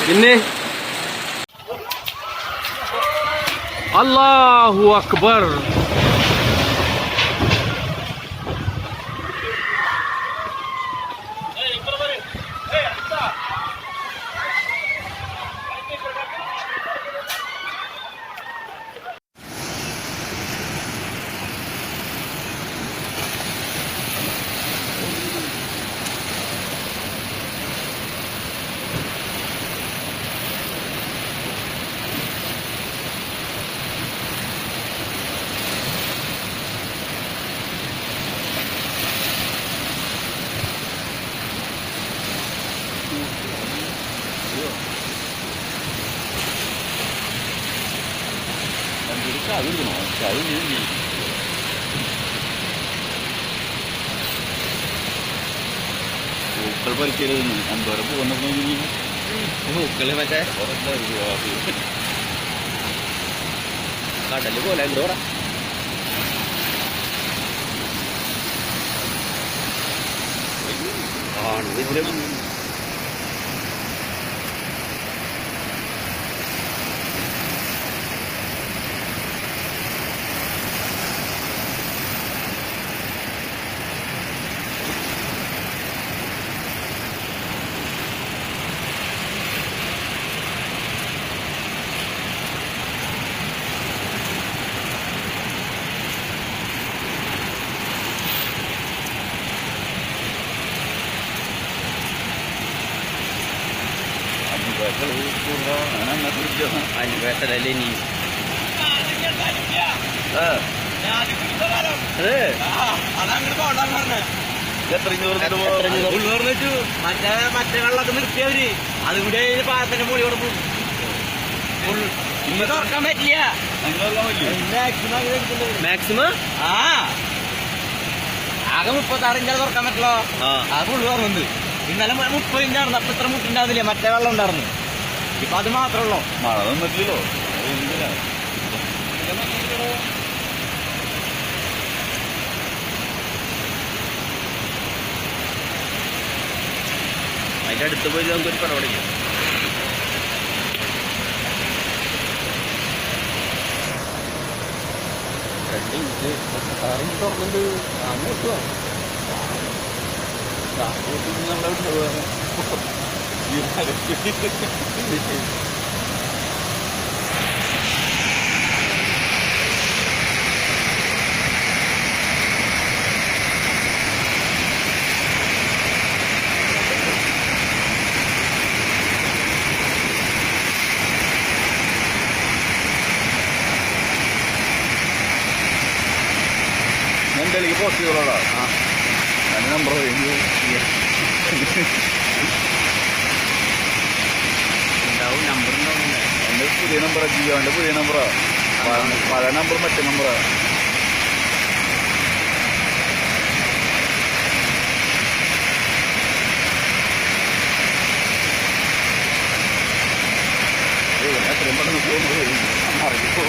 പിന്നെ അല്ലാഹു അക്ബർ. പൂക്കൾ പറിക്കരുത് എന്തോരം പോകുന്നപ്പോ പൂക്കള് മറ്റേ കടല് പോലെ എന്തോടാ anniversary ini. മറ്റേ വെള്ളമൊക്കെ നിർത്തിയവര് അതുകൂടെ പാലത്തിന്റെ മുകളിൽ കൊടുക്കും. ഇന്ന് തുറക്കാൻ പറ്റില്ല. മാക്സിമം ആകെ 36 ഇഞ്ചാണ് തുറക്കാൻ പറ്റുള്ളൂ. അത് ഫുള്ള് തുറന്നത്. ഇന്നലെ 30 ഇഞ്ചായിരുന്നു. അപ്പൊ ഇത്ര മുട്ടുണ്ടാവില്ല. മറ്റേ വെള്ളം ഉണ്ടായിരുന്നു. ഇപ്പൊ അത് മാത്രമേ ഉള്ളൂ. മഴ തന്നിട്ടില്ലല്ലോ. അതിന്റെ അടുത്ത് പോയി നമുക്കൊരു പടം പഠിക്കാം. തുറന്നുണ്ട് അങ്ങോട്ട് എന്തായാലും പോസ്റ്റ് ചെയ്തോളാം. അതിന് നമ്പർ ഉണ്ടാവും. നമ്പർ ഉണ്ടാവുന്നില്ല. എൻ്റെ പുതിയ നമ്പറാണ്. ജിയോൻ്റെ പുതിയ നമ്പറാണ്. പഴയ നമ്പർ മറ്റേ നമ്പറാണ്. എത്രയും പെട്ടെന്ന് പോകുന്നത് അറിയിപ്പോ